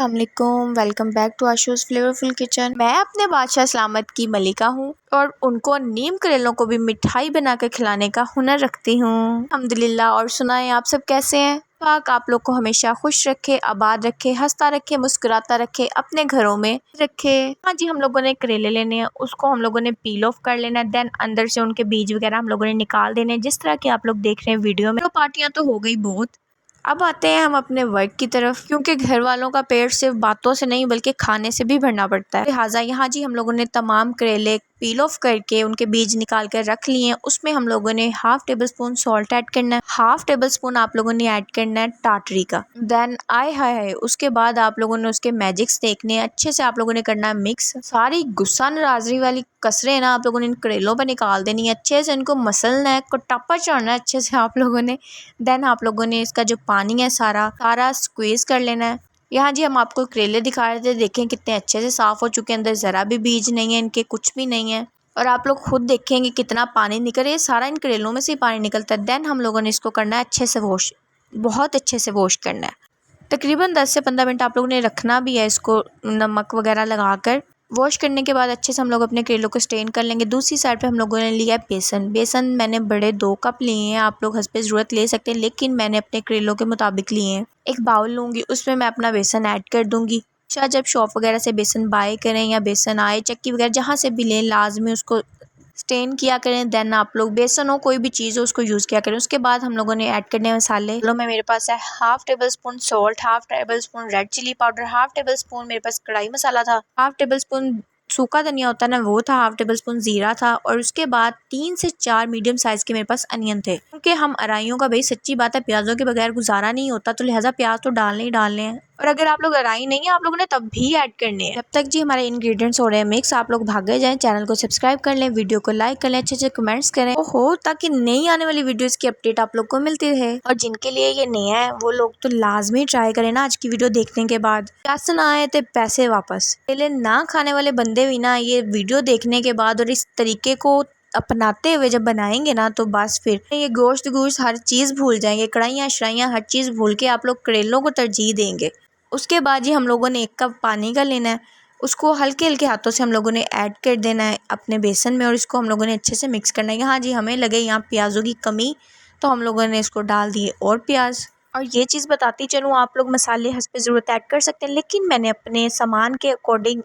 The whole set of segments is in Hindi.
अस्सलामुअलैकुम, welcome back to Ashu's flavourful kitchen. मैं अपने बादशाह सलामत की मलिका हूँ और उनको नीम करेलों को भी मिठाई बनाकर खिलाने का हुनर रखती हूँ अल्हम्दुलिल्लाह। और सुनाएं, आप सब कैसे हैं? पाक आप लोग को हमेशा खुश रखे, आबाद रखे, हंसता रखे, मुस्कुराता रखे, अपने घरों में रखे। हाँ जी, हम लोगों ने करेले लेने हैं, उसको हम लोगों ने पील ऑफ कर लेना है। देन अंदर से उनके बीज वगैरह हम लोगों ने निकाल देने हैं, जिस तरह के आप लोग देख रहे हैं वीडियो में। तो पार्टियाँ तो हो गई बहुत। अब आते हैं हम अपने वर्क की तरफ, क्योंकि घर वालों का पेट सिर्फ बातों से नहीं बल्कि खाने से भी भरना पड़ता है। लिहाजा यहाँ जी हम लोगों ने तमाम करेले पील ऑफ करके उनके बीज निकाल कर रख लिए हैं। उसमें हम लोगों ने half tablespoon salt add करना है, हाफ टेबल स्पून आप लोगों ने ऐड करना है टाटरी का। देन आय हाय हाय, उसके बाद आप लोगों ने उसके मैजिक्स देखने हैं। अच्छे से आप लोगों ने करना है मिक्स। सारी गुस्सा नाराजगी वाली कसरें ना आप लोगों ने इन करेलों पर निकाल देनी है। अच्छे से इनको मसलना है, कुटापा चढ़ना है अच्छे से आप लोगों ने। देन आप लोगों ने इसका जो पानी है सारा स्क्वीज कर लेना है। यहाँ जी हम आपको करेले दिखा रहे थे, देखें कितने अच्छे से साफ हो चुके हैं, अंदर ज़रा भी बीज नहीं है इनके, कुछ भी नहीं है। और आप लोग खुद देखेंगे कितना पानी निकल रहा है, सारा इन करेलों में से पानी निकलता है। देन हम लोगों ने इसको करना है अच्छे से वॉश, बहुत अच्छे से वॉश करना है। तकरीबन 10 से 15 मिनट आप लोगों ने रखना भी है इसको, नमक वगैरह लगा कर। वॉश करने के बाद अच्छे से हम लोग अपने करेलों को स्टेन कर लेंगे। दूसरी साइड पे हम लोगों ने लिया है बेसन मैंने बड़े 2 कप लिए हैं, आप लोग हस्बे ज़रूरत ले सकते हैं, लेकिन मैंने अपने करेलों के मुताबिक लिए हैं। एक बाउल लूँगी, उसमें मैं अपना बेसन ऐड कर दूँगी। शायद जब शॉप वगैरह से बेसन बाय करें या बेसन आए चक्की वगैरह जहाँ से भी लें, लाजमी उसको स्टेन किया करें। देन आप लोग बेसन हो कोई भी चीज़ हो उसको यूज़ किया करें। उसके बाद हम लोगों ने ऐड करने हैं मसाले। लो में मेरे पास है half tablespoon salt, half tablespoon red chilli powder, half tablespoon मेरे पास कढ़ाई मसाला था, हाफ टेबल स्पून सूखा धनिया होता है ना वो था, हाफ टेबल स्पून ज़ीरा था। और उसके बाद 3 से 4 मीडियम साइज़ के मेरे पास अनियन थे, क्योंकि हम अराइयों का भाई सच्ची बात है प्याज़ों के बगैर गुजारा नहीं होता, तो लिहाजा प्याज तो डालने ही डालने हैं। और अगर आप लोग अराई नहीं है आप लोगों ने तब भी ऐड करने हैं। जब तक जी हमारे इंग्रेडिएंट्स हो रहे हैं मिक्स, आप लोग भागे जाएं, चैनल को सब्सक्राइब कर लें, वीडियो को लाइक कर लें, अच्छे कमेंट्स करें हो, ताकि नई आने वाली वीडियोस की अपडेट आप लोग को मिलती रहे। और जिनके लिए ये नया है वो लोग तो लाजमी ट्राई करें ना आज की वीडियो देखने के बाद। पैसे ना आए तो पैसे वापस, पहले ना खाने वाले बंदे भी ना ये वीडियो देखने के बाद और इस तरीके को अपनाते हुए जब बनाएंगे ना, तो बस फिर ये गोश्त हर चीज़ भूल जाएंगे, कढ़ाइयाँ शराइयाँ हर चीज़ भूल के आप लोग करेलों को तरजीह देंगे। उसके बाद जी हम लोगों ने 1 कप पानी का लेना है, उसको हल्के हल्के हाथों से हम लोगों ने ऐड कर देना है अपने बेसन में, और इसको हम लोगों ने अच्छे से मिक्स करना है। यहाँ जी हमें लगे यहाँ प्याज़ों की कमी, तो हम लोगों ने इसको डाल दिए और प्याज। और ये चीज़ बताती चलूँ, आप लोग मसाले हस्ब ज़रूरत ऐड कर सकते हैं, लेकिन मैंने अपने सामान के अकॉर्डिंग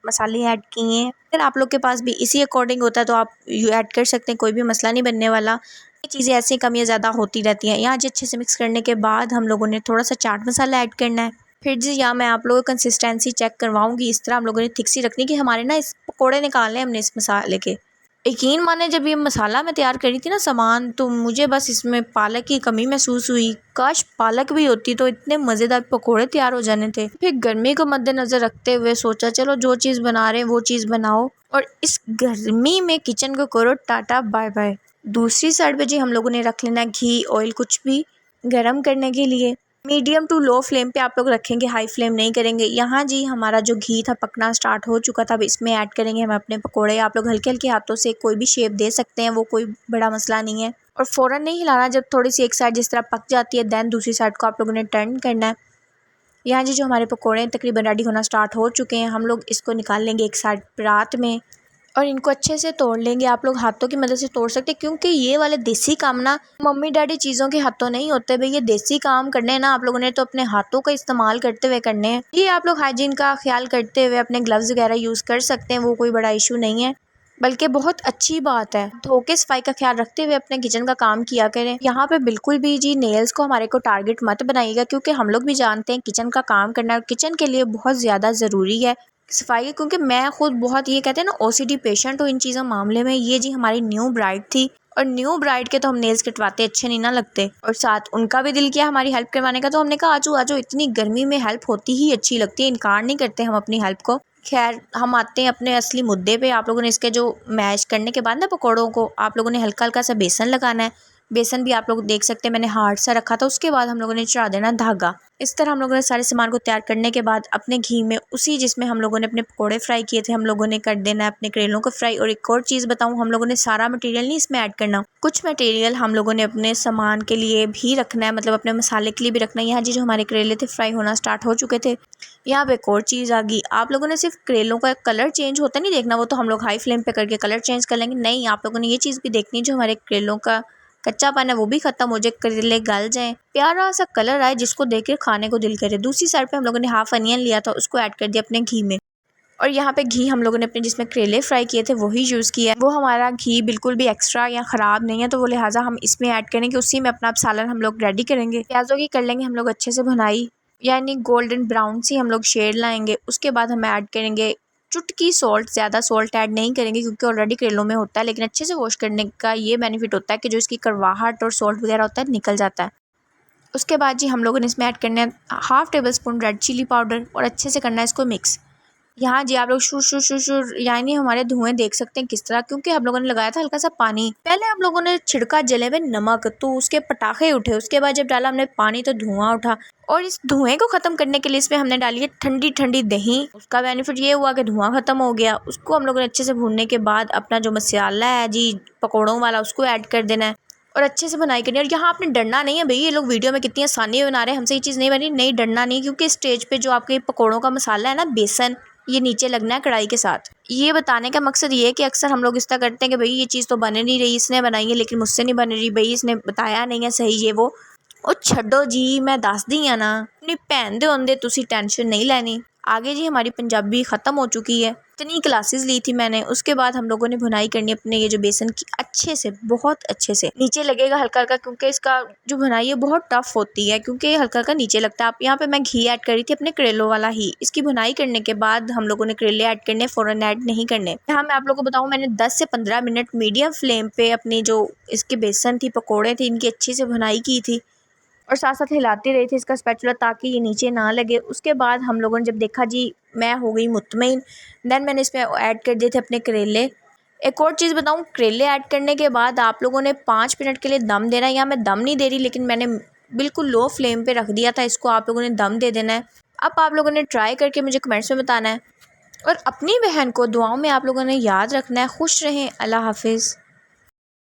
मसाले ऐड किए हैं। अगर आप लोग के पास भी इसी अकॉर्डिंग होता है तो आप ऐड कर सकते हैं, कोई भी मसला नहीं बनने वाला। ये चीज़ें ऐसी कमियाँ ज़्यादा होती रहती हैं। यहाँ जी अच्छे से मिक्स करने के बाद हम लोगों ने थोड़ा सा चाट मसाला ऐड करना है। फिर जी यहाँ मैं आप लोगों को कंसिस्टेंसी चेक करवाऊंगी, इस तरह हम लोगों ने थिक सी रखनी कि हमारे ना इस पकौड़े निकालने हमने इस मसाले के। यकीन माने जब ये मसाला मैं तैयार करी थी ना सामान, तो मुझे बस इसमें पालक की कमी महसूस हुई। काश पालक भी होती तो इतने मज़ेदार पकौड़े तैयार हो जाने थे। फिर गर्मी को मद्देनज़र रखते हुए सोचा चलो जो चीज़ बना रहे हैं वो चीज़ बनाओ, और इस गर्मी में किचन को करो टाटा बाय बाय। दूसरी साइड पे जी हम लोगों ने रख लेना घी ऑयल कुछ भी गर्म करने के लिए। मीडियम टू लो फ्लेम पे आप लोग रखेंगे, हाई फ्लेम नहीं करेंगे। यहाँ जी हमारा जो घी था पकना स्टार्ट हो चुका था, अब इसमें ऐड करेंगे हम अपने पकोड़े। आप लोग हल्के हल्के हाथों से कोई भी शेप दे सकते हैं, वो कोई बड़ा मसला नहीं है। और फ़ौरन नहीं हिलाना, जब थोड़ी सी एक साइड जिस तरह पक जाती है दैन दूसरी साइड को आप लोगों ने टर्न करना है। यहाँ जी जो हमारे पकोड़े तकरीबन रेडी होना स्टार्ट हो चुके हैं, हम लोग इसको निकाल लेंगे एक साइड परात में और इनको अच्छे से तोड़ लेंगे। आप लोग हाथों की मदद से तोड़ सकते हैं, क्योंकि ये वाले देसी काम ना मम्मी डैडी चीज़ों के हाथों नहीं होते भाई। ये देसी काम करने हैं ना आप लोगों ने तो अपने हाथों का इस्तेमाल करते हुए करने हैं। ये आप लोग हाइजीन का ख्याल करते हुए अपने ग्लव्स वगैरह यूज़ कर सकते हैं, वो कोई बड़ा इशू नहीं है, बल्कि बहुत अच्छी बात है। धो के सफाई का ख्याल रखते हुए अपने किचन का काम किया करें। यहाँ पे बिल्कुल भी जी नेल्स को हमारे को टारगेट मत बनाइएगा, क्योंकि हम लोग भी जानते हैं किचन का काम करना और किचन के लिए बहुत ज़्यादा ज़रूरी है सफाई है। क्योंकि मैं खुद बहुत ये कहते हैं ना ओसीडी पेशेंट हूँ इन चीज़ों मामले में। ये जी हमारी न्यू ब्राइड थी, और न्यू ब्राइड के तो हम नेल्स कटवाते अच्छे नहीं ना लगते, और साथ उनका भी दिल किया हमारी हेल्प करवाने का, तो हमने कहा आजो आजो, इतनी गर्मी में हेल्प होती ही अच्छी लगती है, इनकार नहीं करते हम अपनी हेल्प को। खैर हम आते हैं अपने असली मुद्दे पे। आप लोगों ने इसके जो मैश करने के बाद ना पकौड़ों को आप लोगों ने हल्का हल्का सा बेसन लगाना है। बेसन भी आप लोग देख सकते हैं मैंने हार्ड सा रखा था। उसके बाद हम लोगों ने चढ़ा देना धागा। इस तरह हम लोगों ने सारे सामान को तैयार करने के बाद अपने घी में उसी जिसमें हम लोगों ने अपने पकोड़े फ्राई किए थे हम लोगों ने कर देना है अपने करेलों को फ्राई। और एक और चीज़ बताऊं, हम लोगों ने सारा मटेरियल नहीं इसमें ऐड करना, कुछ मटेरियल हम लोगों ने अपने सामान के लिए भी रखना है, मतलब अपने मसाले के लिए भी रखना है। यहाँ जी जो हमारे करेले थे फ्राई होना स्टार्ट हो चुके थे। यहाँ पे एक और चीज़ आ गई, आप लोगों ने सिर्फ करेलों का कलर चेंज होता नहीं देखना, वो तो हम लोग हाई फ्लेम पे करके कलर चेंज कर लेंगे। नहीं, आप लोगों ने ये चीज़ भी देखनी है जो हमारे करेलों का कच्चापन है वो भी खत्म हो जाए, करेले गल जाएं, प्यारा सा कलर आए जिसको देख के खाने को दिल करे। दूसरी साइड पे हम लोगों ने हाफ अनियन लिया था, उसको ऐड कर दिया अपने घी में। और यहाँ पे घी हम लोगों ने अपने जिसमें करेले फ्राई किए थे वही यूज़ किया है। वो हमारा घी बिल्कुल भी एक्स्ट्रा या ख़राब नहीं है, तो वो लिहाजा हम इसमें ऐड करेंगे। उसी में अपना सालन हम लोग रेडी करेंगे। प्याज़ों की कर लेंगे हम लोग अच्छे से भुनाई, यानी गोल्डन ब्राउन सी हम लोग शेड लाएंगे। उसके बाद हम ऐड करेंगे चुटकी सॉल्ट, ज़्यादा सॉल्ट ऐड नहीं करेंगे क्योंकि ऑलरेडी करेलों में होता है, लेकिन अच्छे से वॉश करने का ये बेनिफिट होता है कि जो इसकी कड़वाहट और सॉल्ट वगैरह होता है निकल जाता है। उसके बाद जी हम लोगों ने इसमें ऐड करना है half tablespoon red chilli powder और अच्छे से करना है इसको मिक्स। यहाँ जी आप लोग शुर शुर शुर शुर यानी हमारे धुएं देख सकते हैं किस तरह, क्योंकि हम लोगों ने लगाया था हल्का सा पानी। पहले हम लोगों ने छिड़का जले में नमक, तो उसके पटाखे उठे। उसके बाद जब डाला हमने पानी तो धुआं उठा। और इस धुएं को ख़त्म करने के लिए इसमें हमने डाली है ठंडी ठंडी दही। उसका बेनिफिट ये हुआ कि धुआं ख़त्म हो गया। उसको हम लोगों ने अच्छे से भूनने के बाद अपना जो मसाला है जी पकौड़ों वाला उसको ऐड कर देना है और अच्छे से बनाई करनी है। और यहाँ आपने डरना नहीं है भाई, ये लोग वीडियो में कितनी आसानी में बना रहे हैं, हमसे ये चीज़ नहीं बनी। नहीं, डरना नहीं, क्योंकि स्टेज पे जो आपके पकौड़ों का मसाला है ना बेसन, ये नीचे लगना है कढ़ाई के साथ। ये बताने का मकसद ये है कि अक्सर हम लोग इस तरह करते हैं कि भाई ये चीज़ तो बन नहीं रही, इसने बनाई है लेकिन मुझसे नहीं बन रही, भाई इसने बताया नहीं है सही ये वो। ਉਹ ਛੱਡੋ जी, मैं दस दी हाँ ना, अपनी भैन दे होंदे तुसी टेंशन नहीं लेनी। आगे जी हमारी पंजाबी ख़त्म हो चुकी है। इतनी क्लासेस ली थी मैंने। उसके बाद हम लोगों ने भुनाई करनी अपने ये जो बेसन की अच्छे से, बहुत अच्छे से। नीचे लगेगा हल्का हल्का क्योंकि इसका जो भुनाई है बहुत टफ होती है, क्योंकि हल्का हल्का नीचे लगता है। आप यहाँ पे मैं घी ऐड करी थी अपने करेलों वाला ही। इसकी भुनाई करने के बाद हम लोगों ने करेले ऐड करने, फ़ौरन ऐड नहीं करने। यहाँ मैं आप लोगों को बताऊँ, मैंने 10 से 15 मिनट मीडियम फ्लेम पे अपनी जो इसकी बेसन थी, पकौड़े थे, इनकी अच्छी से भुनाई की थी और साथ साथ हिलाती रही थी इसका स्पैचुला ताकि ये नीचे ना लगे। उसके बाद हम लोगों ने जब देखा जी मैं हो गई मुतमईन, देन मैंने इसमें ऐड कर दिए थे अपने करेले। एक और चीज़ बताऊं, करेले ऐड करने के बाद आप लोगों ने 5 मिनट के लिए दम देना है। यहाँ मैं दम नहीं दे रही, लेकिन मैंने बिल्कुल लो फ्लेम पे रख दिया था इसको। आप लोगों ने दम दे देना है। अब आप लोगों ने ट्राई करके मुझे कमेंट्स में बताना है और अपनी बहन को दुआओं में आप लोगों ने याद रखना है। खुश रहें, अल्लाह हाफिज़।